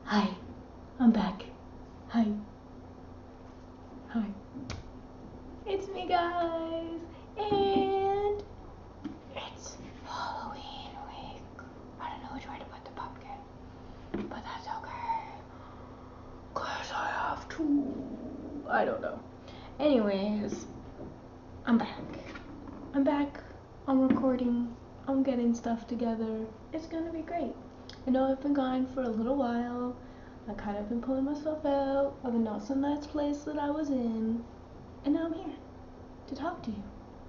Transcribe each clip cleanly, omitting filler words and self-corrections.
Hi, I'm back. Hi. Hi. It's me, guys. And it's Halloween week. I don't know which way to put the pumpkin, but that's okay. Cause I have to. I don't know. Anyways, I'm back. I'm recording. I'm getting stuff together. It's gonna be great. I know I've been gone for a little while. I kind of been pulling myself out of a not so nice place that I was in. And now I'm here to talk to you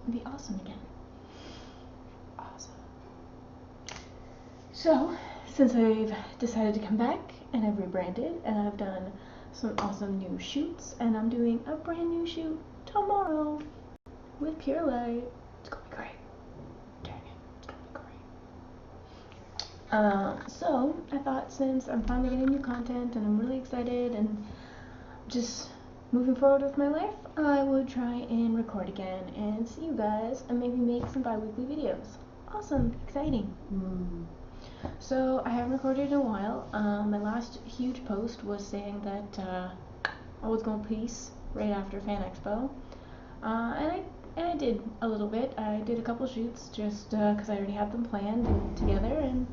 and be awesome again. Awesome. So, since I've decided to come back and I've rebranded and I've done some awesome new shoots, and I'm doing a brand new shoot tomorrow with Pure Light. It's gonna be great. Dang it, it's gonna be great. So I thought, since I'm finally getting new content and I'm really excited and just moving forward with my life, I would try and record again and see you guys and maybe make some bi-weekly videos. Awesome, exciting. So I haven't recorded in a while. My last huge post was saying that I was going peace right after Fan Expo, and I did a little bit. I did a couple shoots just because I already had them planned and together, and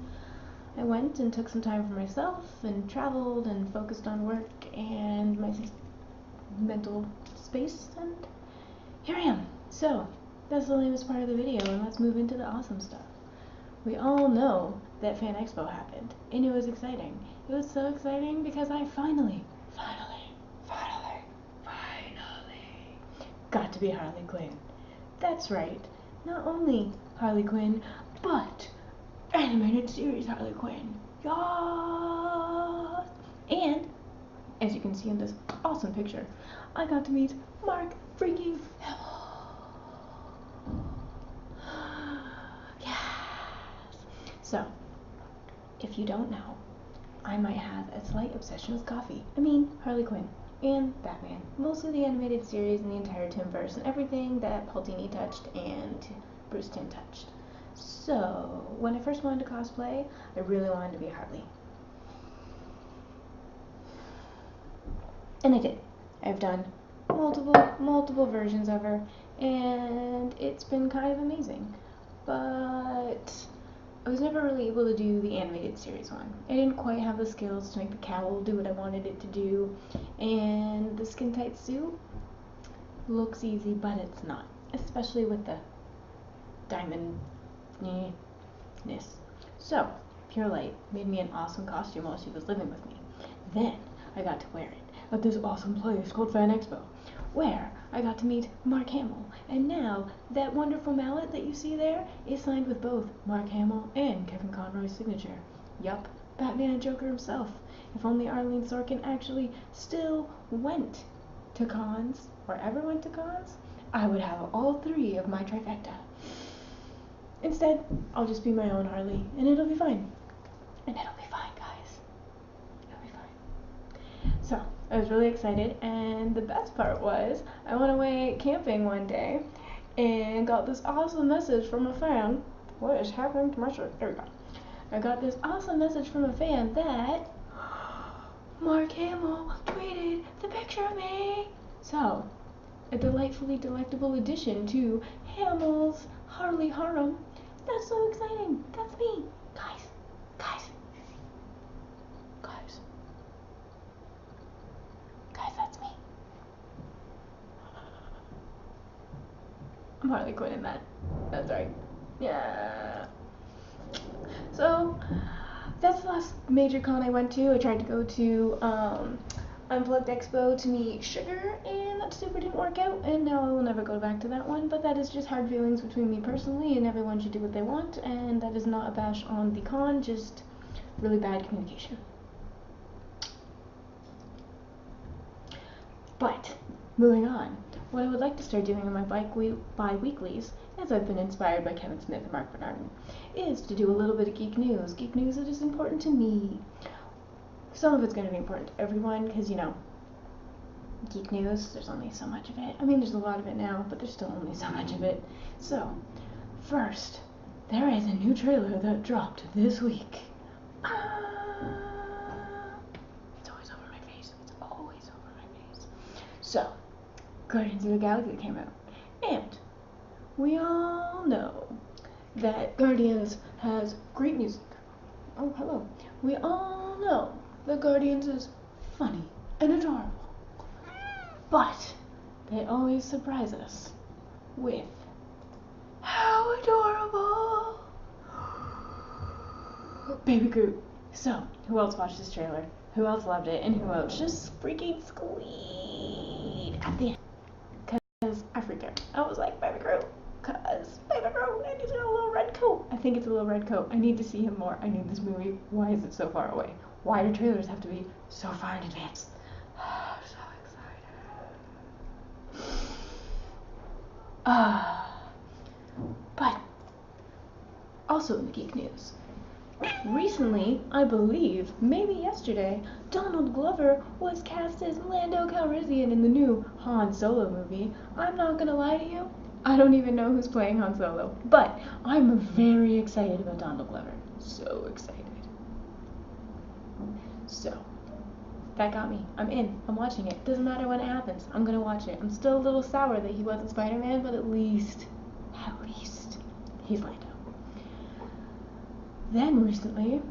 I went and took some time for myself and traveled and focused on work and my mental space, and here I am. So that's the lamest part of the video, and let's move into the awesome stuff. We all know that Fan Expo happened, and it was exciting. It was so exciting because I finally got to be Harley Quinn. That's right, not only Harley Quinn, but animated series Harley Quinn. Yes! And, as you can see in this awesome picture, I got to meet Mark freaking Hammill. Yes! So, if you don't know, I might have a slight obsession with coffee. I mean, Harley Quinn and Batman. Mostly the animated series and the entire Timverse and everything that Paul Dini touched and Bruce Timm touched. So, when I first wanted to cosplay, I really wanted to be Harley. And I did. I've done multiple versions of her, and it's been kind of amazing. But I was never really able to do the animated series one. I didn't quite have the skills to make the cowl do what I wanted it to do, and the skin tight suit looks easy, but it's not, especially with the diamond-ness. So, Pure Light made me an awesome costume while she was living with me. Then I got to wear it at this awesome place called Fan Expo, where I got to meet Mark Hamill, and now that wonderful mallet that you see there is signed with both Mark Hamill and Kevin Conroy's signature. Yup, Batman and Joker himself. If only Arlene Sorkin actually still went to cons, or ever went to cons, I would have all three of my trifecta. Instead, I'll just be my own Harley, and it'll be fine. And it'll be fine, guys. It'll be fine. So, I was really excited, and the best part was, I went away camping one day, and got this awesome message from a fan. What is happening to my shirt? There we go. I got this awesome message from a fan that Mark Hamill tweeted the picture of me. So, a delightfully delectable addition to Hamill's Harley Harem. That's so exciting. That's me. Guys. Guys, that's me. I'm Harley Quinn in that. That's right. Yeah. So, that's the last major con I went to. I tried to go to Unplugged Expo to meet Sugar, and that super didn't work out, and now I will never go back to that one, but that is just hard feelings between me personally, and everyone should do what they want, and that is not a bash on the con, just really bad communication. But, moving on, what I would like to start doing on my bi-weeklies, as I've been inspired by Kevin Smith and Mark Bernardin, is to do a little bit of geek news that is important to me. Some of it's going to be important to everyone, because, you know, geek news, there's only so much of it. I mean, there's a lot of it now, but there's still only so much of it. So, first, there is a new trailer that dropped this week. So, Guardians of the Galaxy came out, and we all know that Guardians has great music. Oh, hello. We all know that Guardians is funny and adorable. But they always surprise us with how adorable Baby Groot. So, who else watched this trailer? Who else loved it? And who else just freaking squealed at the end? Because I freaked out. I was like, Baby Groot. Because Baby Groot, and he's got a little red coat. I think it's a little red coat. I need to see him more. I need this movie. Why is it so far away? Why do trailers have to be so far in advance? I'm so excited. But also in the geek news, recently, I believe, maybe yesterday, Donald Glover was cast as Lando Calrissian in the new Han Solo movie. I'm not gonna lie to you, I don't even know who's playing Han Solo, but I'm very excited about Donald Glover. So excited. So, that got me. I'm in. I'm watching it. Doesn't matter when it happens. I'm gonna watch it. I'm still a little sour that he wasn't Spider-Man, but at least, he's Lando. Then recently,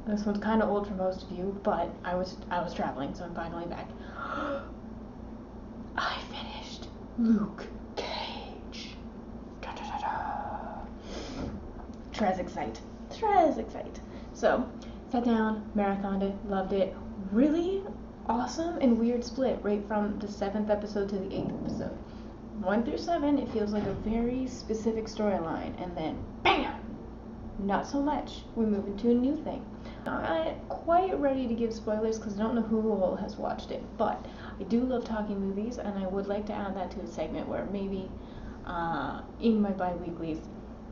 this one's kind of old for most of you, but I was traveling, so I'm finally back. I finished Luke Cage. Da, da, da, da. Trez excite. So, sat down, marathoned it, loved it. Really awesome and weird split right from the 7th episode to the 8th episode. 1 through 7, it feels like a very specific storyline, and then BAM! Not so much. We move into a new thing. I'm not quite ready to give spoilers because I don't know who all has watched it, but I do love talking movies, and I would like to add that to a segment where maybe in my bi-weeklies,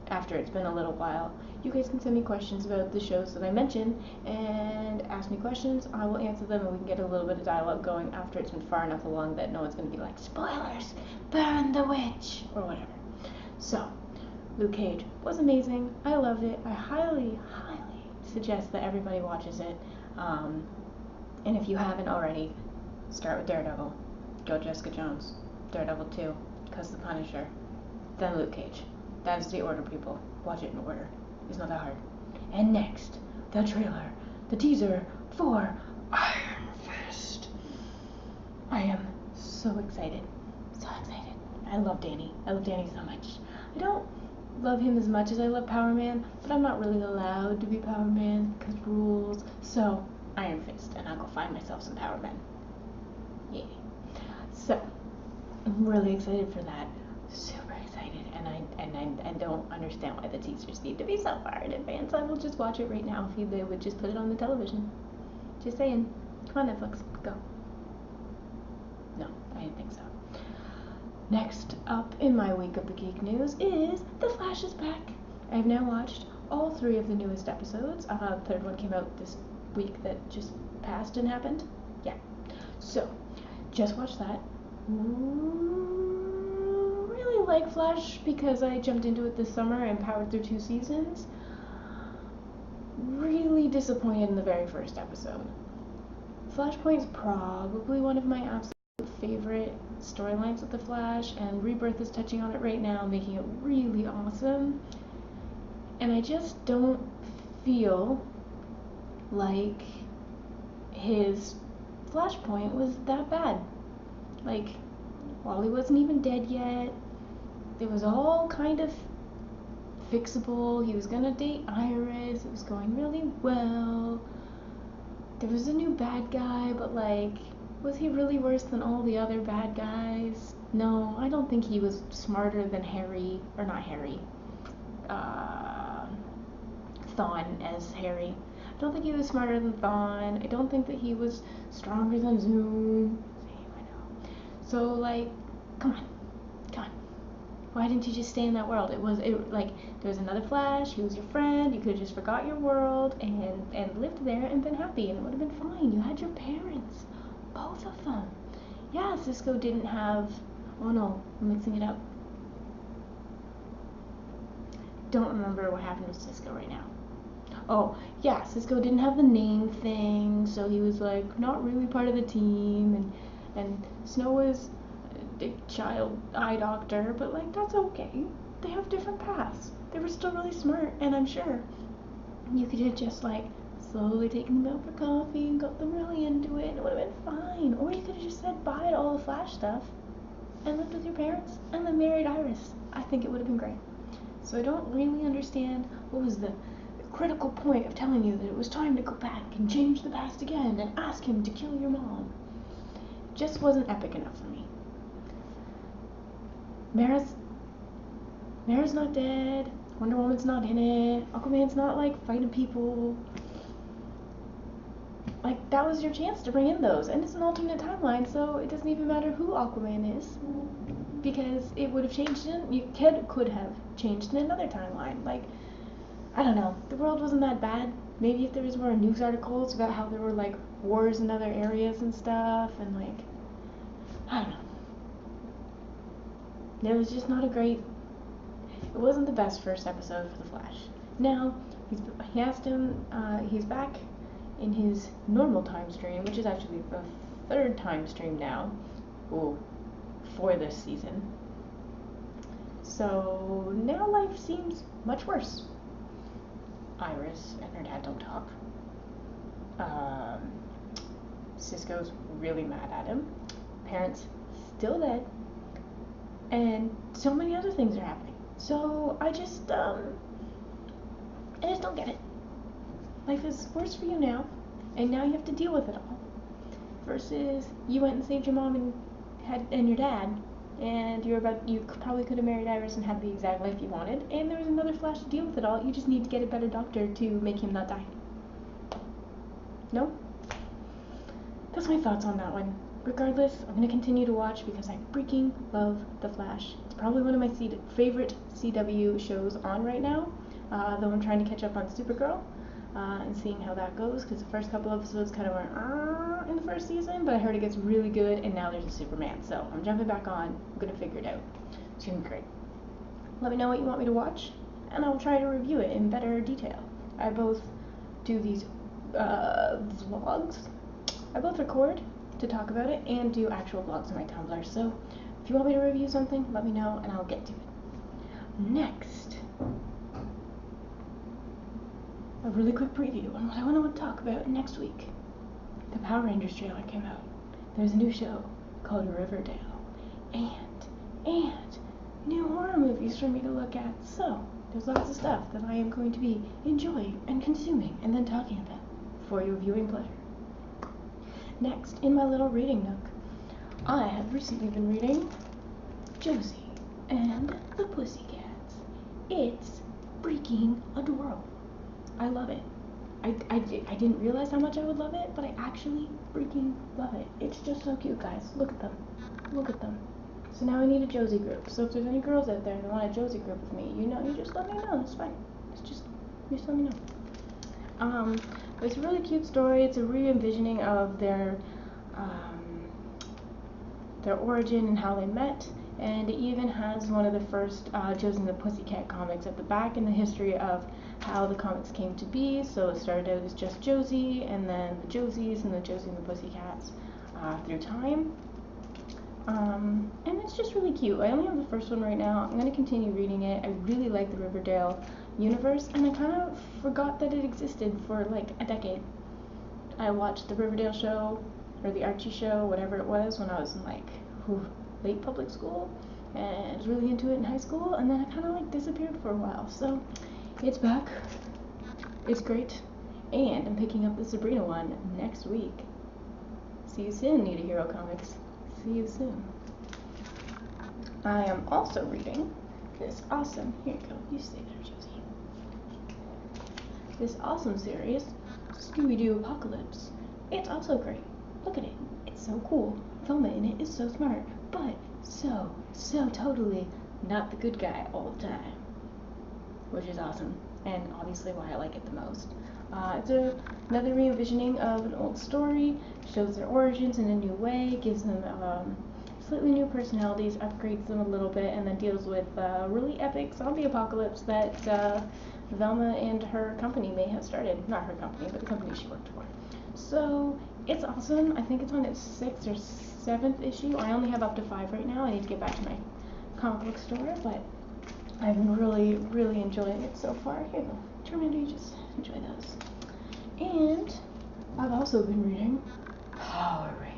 after it's been a little while, you guys can send me questions about the shows that I mentioned and ask me questions. I will answer them, and we can get a little bit of dialogue going after it's been far enough along that no one's going to be like, spoilers, burn the witch, or whatever. So, Luke Cage was amazing. I loved it. I highly suggest that everybody watches it. And if you haven't already, start with Daredevil. Go Jessica Jones. Daredevil 2, because the Punisher. Then Luke Cage. That is the order, people. Watch it in order. It's not that hard. And next, the trailer, the teaser for Iron Fist. I am so excited. I love Danny. I love Danny so much. I don't love him as much as I love Power Man, but I'm not really allowed to be Power Man because rules. So, Iron Fist, and I'll go find myself some Power Men. Yay. So, I'm really excited for that. Super excited, and I don't understand why the teasers need to be so far in advance. I will just watch it right now if they would just put it on the television. Just saying. Come on, Netflix, go. No, I didn't think so. Next up in my week of the geek news is The Flash is back. I have now watched all 3 of the newest episodes. The third one came out this week that just passed and happened. Yeah. So, just watched that. Really like Flash because I jumped into it this summer and powered through 2 seasons. Really disappointed in the very first episode. Flashpoint's probably one of my absolute favorite storylines with the Flash, and Rebirth is touching on it right now, making it really awesome. And I just don't feel like his Flashpoint was that bad. Like, Wally wasn't even dead yet. It was all kind of fixable. He was gonna date Iris. It was going really well. There was a new bad guy, but like, was he really worse than all the other bad guys? No, I don't think he was smarter than Harry, or not Harry, Thawne as Harry. I don't think he was smarter than Thawne. I don't think that he was stronger than Zoom. Same, I know. So like, come on. Why didn't you just stay in that world? There was another Flash, he was your friend, you could have just forgot your world and lived there and been happy, and it would have been fine. You had your parents. Both of them. Yeah, Cisco didn't have... Oh no, I'm mixing it up. Don't remember what happened with Cisco right now. Oh, yeah, Cisco didn't have the name thing, so he was like not really part of the team, and Snow was a child eye doctor, but like that's okay. They have different paths. They were still really smart, and I'm sure you could have just like slowly taken them out for coffee and got them really into it, and it would have been fine. Or you could have just said bye to all the Flash stuff and lived with your parents and then married Iris. I think it would have been great. So I don't really understand what was the critical point of telling you that it was time to go back and change the past again and ask him to kill your mom. It just wasn't epic enough for me. Mara's not dead. Wonder Woman's not in it. Aquaman's not like fighting people. Like that was your chance to bring in those, and it's an alternate timeline, so it doesn't even matter who Aquaman is, because it would have changed it. You could have changed in another timeline. Like I don't know. The world wasn't that bad. Maybe if there was more news articles about how there were like wars in other areas and stuff, and like I don't know. It was just not a great. It wasn't the best first episode for the Flash. Now he's back in his normal time stream, which is actually the third time stream now, for this season. So now life seems much worse. Iris and her dad don't talk. Cisco's really mad at him. Parents still dead. And so many other things are happening. So I just don't get it. Life is worse for you now, and now you have to deal with it all. Versus you went and saved your mom and your dad, and you probably could have married Iris and had the exact life you wanted, and there was another Flash to deal with it all. You just need to get a better doctor to make him not die. No? That's my thoughts on that one. Regardless, I'm going to continue to watch because I freaking love The Flash. It's probably one of my favorite CW shows on right now, though I'm trying to catch up on Supergirl and seeing how that goes, because the first couple episodes kind of went in the first season, but I heard it gets really good, and now there's a Superman, so I'm jumping back on. I'm going to figure it out. It's going to be great. Let me know what you want me to watch, and I'll try to review it in better detail. I both do these vlogs. I both record to talk about it and do actual vlogs on my Tumblr, so if you want me to review something, let me know and I'll get to it. Next, a really quick preview on what I want to talk about next week. The Power Rangers trailer came out. There's a new show called Riverdale, and new horror movies for me to look at, so there's lots of stuff that I am going to be enjoying and consuming and then talking about for your viewing pleasure. Next, in my little reading nook, I have recently been reading Josie and the Pussycats. It's freaking adorable. I love it. I didn't realize how much I would love it, but I actually freaking love it. It's just so cute, guys. Look at them. Look at them. So now I need a Josie group. So if there's any girls out there that want a Josie group with me, you just let me know. It's fine. You just let me know. It's a really cute story. It's a re-envisioning of their origin and how they met, and it even has one of the first Josie and the Pussycat comics at the back in the history of how the comics came to be. So it started out as just Josie, and then the Josies, and the Josie and the Pussycats through time. And it's just really cute. I only have the first one right now. I'm going to continue reading it. I really like the Riverdale universe, and I kind of forgot that it existed for like a decade. I watched the Riverdale show, or the Archie show, whatever it was, when I was in like late public school, and I was really into it in high school, and then it kind of like disappeared for a while. So it's back. It's great. And I'm picking up the Sabrina one next week. See you soon, Need a Hero Comics. See you soon. I am also reading this awesome, here you go, you stay there, Josie. This awesome series, Scooby-Doo Apocalypse. It's also great. Look at it. It's so cool. Velma in it is so smart, but so totally not the good guy all the time. Which is awesome, and obviously why I like it the most. It's another re-envisioning of an old story, shows their origins in a new way, gives them slightly new personalities, upgrades them a little bit, and then deals with a really epic zombie apocalypse that Velma and her company may have started. Not her company, but the company she worked for. So It's awesome. I think it's on its 6th or 7th issue. I only have up to 5 right now. I need to get back to my comic book store, but I've been really, really enjoying it so far. Here you go. Charmander, you just enjoy those. And I've also been reading Power Rangers.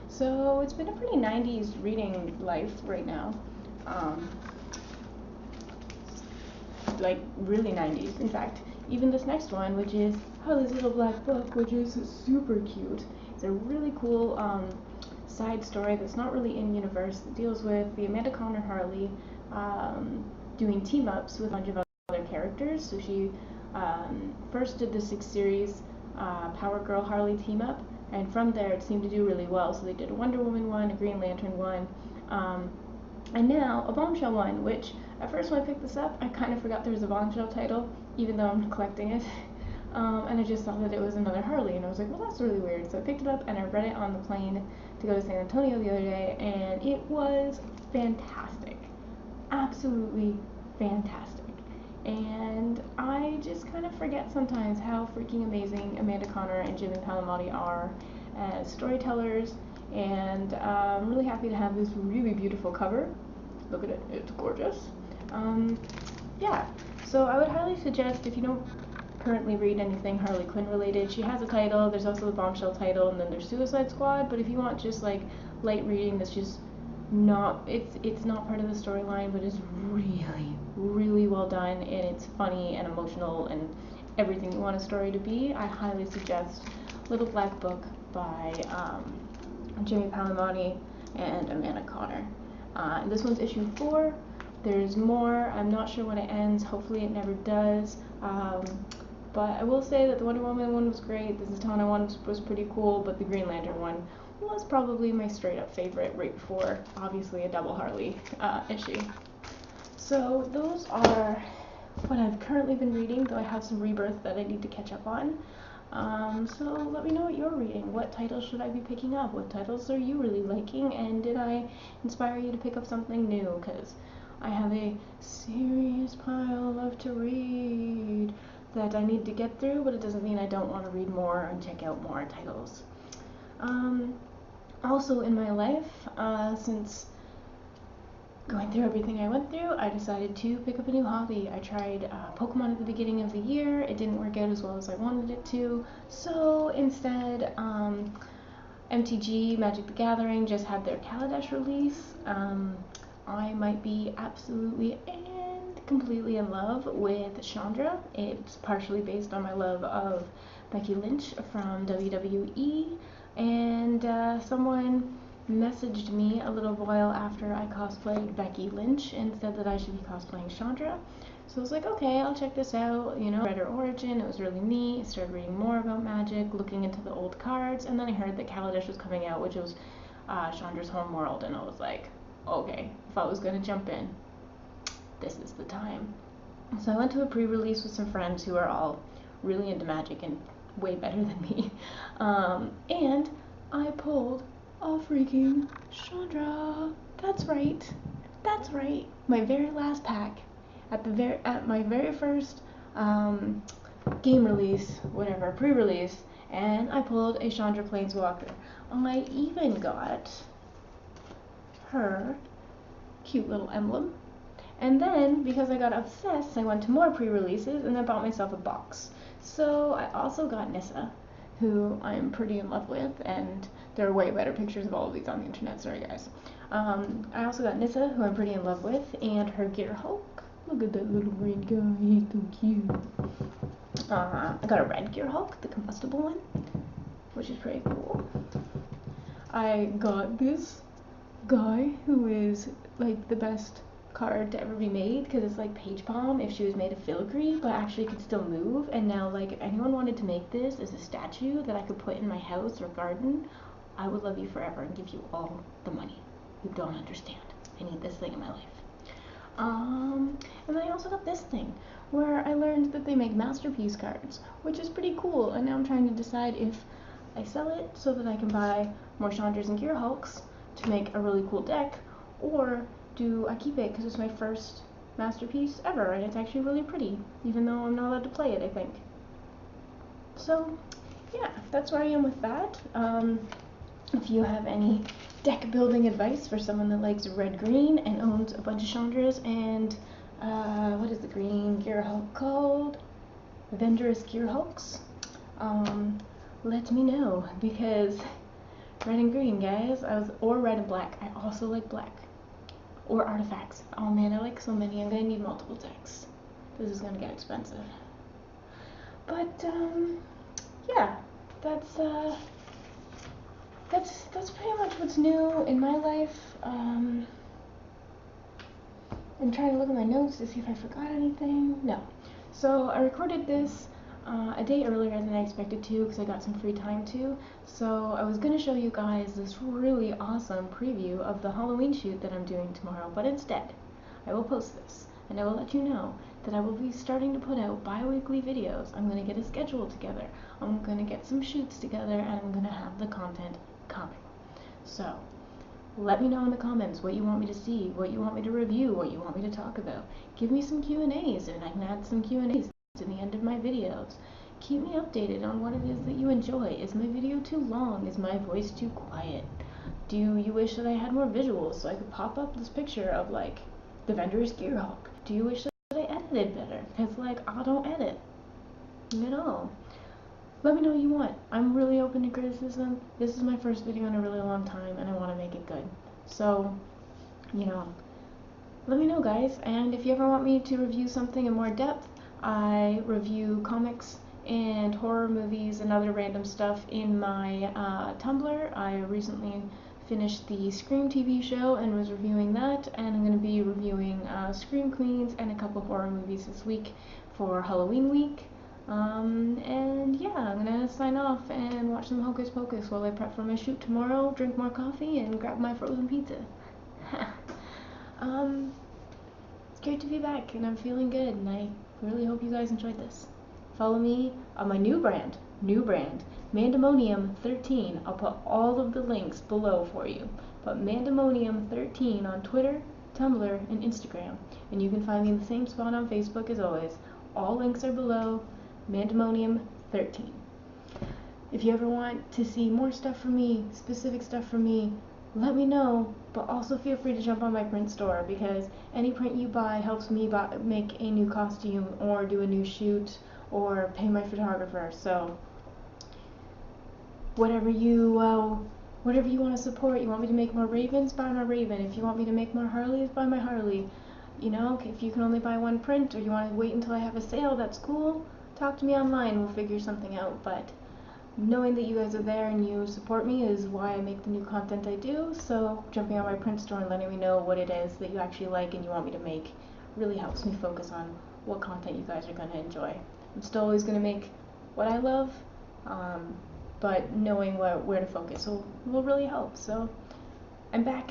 So it's been a pretty 90s reading life right now. Like really 90s. In fact, even this next one, which is Harley's Little Black Book, which is super cute. It's a really cool side story that's not really in universe. That deals with the Amanda Conner Harley doing team ups with a bunch of other characters. So she first did the 6 series Power Girl Harley team up, and from there it seemed to do really well. So they did a Wonder Woman one, a Green Lantern one, and now a Bombshell one, which at first when I picked this up, I kind of forgot there was a Bombshell title, even though I'm collecting it. And I just thought that it was another Harley, and I was like, well, that's really weird. So I picked it up, and I read it on the plane to go to San Antonio the other day, and it was fantastic. Absolutely fantastic. And I just kind of forget sometimes how freaking amazing Amanda Conner and Jimmy Palmiotti are as storytellers, and I'm really happy to have this really beautiful cover. Look at it, it's gorgeous. Yeah, so I would highly suggest, if you don't currently read anything Harley Quinn related, she has a title, there's also the Bombshell title, and then there's Suicide Squad, but if you want just like light reading that's just not, it's not part of the storyline, but it's really, really well done, and it's funny and emotional and everything you want a story to be, I highly suggest Little Black Book by Jimmy Palmiotti and Amanda Conner. And this one's issue 4. There's more. I'm not sure when it ends. Hopefully it never does. But I will say that the Wonder Woman one was great. The Zatanna one was pretty cool, but the Green Lantern one was probably my straight up favorite right before, obviously, a double Harley issue. So those are what I've currently been reading, though I have some Rebirth that I need to catch up on. So let me know what you're reading. What titles should I be picking up? What titles are you really liking? And did I inspire you to pick up something new? Because I have a serious pile of to read that I need to get through, but it doesn't mean I don't want to read more and check out more titles. Also in my life, since going through everything I went through, I decided to pick up a new hobby. I tried Pokemon at the beginning of the year. It didn't work out as well as I wanted it to. So instead, MTG, Magic the Gathering, just had their Kaladesh release. I might be absolutely and completely in love with Chandra. It's partially based on my love of Becky Lynch from WWE. And someone messaged me a little while after I cosplayed Becky Lynch and said that I should be cosplaying Chandra. So I was like, okay, I'll check this out. You know, read her origin, it was really neat. Started reading more about Magic, looking into the old cards, and then I heard that Kaladesh was coming out, which was Chandra's home world, and I was like, okay, if I was going to jump in, this is the time. So I went to a pre-release with some friends who are all really into Magic and way better than me. And I pulled a freaking Chandra. That's right. That's right. My very last pack at my very first game release, whatever, pre-release, and I pulled a Chandra Planeswalker. I even got her cute little emblem. And then, because I got obsessed, I went to more pre-releases and I bought myself a box. So I also got Nissa, who I'm pretty in love with, and there are way better pictures of all of these on the internet, sorry guys. I also got Nissa, who I'm pretty in love with, and her Gear Hulk. Look at that little green guy, he's so cute. I got a red Gear Hulk, the combustible one, which is pretty cool. I got this guy who is like the best card to ever be made, because it's like Page Palm if she was made of filigree but actually could still move. And now, like, if anyone wanted to make this as a statue that I could put in my house or garden, I would love you forever and give you all the money. You don't understand. I need this thing in my life. And then I also got this thing where I learned that they make masterpiece cards, which is pretty cool, and now I'm trying to decide if I sell it so that I can buy more Chandras and Gear Hulks to make a really cool deck, or do I keep it because it's my first masterpiece ever, and it's actually really pretty, even though I'm not allowed to play it, I think. So, yeah, that's where I am with that. If you have any deck building advice for someone that likes red-green and owns a bunch of Chandras and, what is the green Gear Hulk called? Avengers Gear Hulks? Let me know, because red and green, guys, or red and black. I also like black. Or artifacts. Oh man, I like so many. I'm gonna need multiple decks. This is gonna get expensive. But, yeah, that's pretty much what's new in my life. I'm trying to look at my notes to see if I forgot anything. No. So I recorded this a day earlier than I expected to because I got some free time to. So I was going to show you guys this really awesome preview of the Halloween shoot that I'm doing tomorrow, but instead I will post this and I will let you know that I will be starting to put out bi-weekly videos. I'm going to get a schedule together. I'm going to get some shoots together and I'm going to have the content coming. So let me know in the comments what you want me to see, what you want me to review, what you want me to talk about. Give me some Q&As and I can add some Q&As to the end of my videos. Keep me updated on what it is that you enjoy. Is my video too long? Is my voice too quiet? Do you wish that I had more visuals so I could pop up this picture of like the Avengers Gear Hulk? Do you wish that I edited better? Because like I don't edit at all. Let me know what you want. I'm really open to criticism. This is my first video in a really long time and I want to make it good. So, you know, let me know, guys. And if you ever want me to review something in more depth, I review comics and horror movies and other random stuff in my Tumblr. I recently finished the Scream TV show and was reviewing that, and I'm going to be reviewing Scream Queens and a couple horror movies this week for Halloween week. And yeah, I'm gonna sign off and watch some Hocus Pocus while I prep for my shoot tomorrow, drink more coffee, and grab my frozen pizza. It's great to be back, and I'm feeling good, and I really hope you guys enjoyed this. Follow me on my new brand, Mandamonium 13. I'll put all of the links below for you. But Mandamonium 13 on Twitter, Tumblr, and Instagram. And you can find me in the same spot on Facebook as always. All links are below. Mandamonium 13. If you ever want to see more stuff from me, specific stuff from me, let me know, but also feel free to jump on my print store because any print you buy helps me make a new costume or do a new shoot or pay my photographer. So whatever you want to support, you want me to make more Ravens, buy my Raven. If you want me to make more Harleys, buy my Harley. You know, if you can only buy one print or you want to wait until I have a sale, that's cool. Talk to me online, we'll figure something out, but knowing that you guys are there and you support me is why I make the new content I do, so jumping on my print store and letting me know what it is that you actually like and you want me to make really helps me focus on what content you guys are going to enjoy. I'm still always going to make what I love, but knowing where to focus will really help. So I'm back.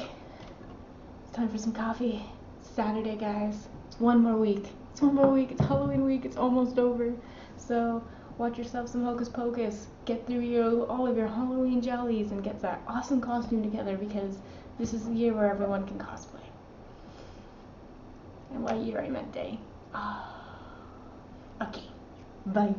It's time for some coffee. It's Saturday, guys. It's one more week. It's It's Halloween week. It's almost over. So watch yourself some Hocus Pocus. Get through all of your Halloween jollies and get that awesome costume together because this is the year where everyone can cosplay. And what year I meant day. Okay. Bye.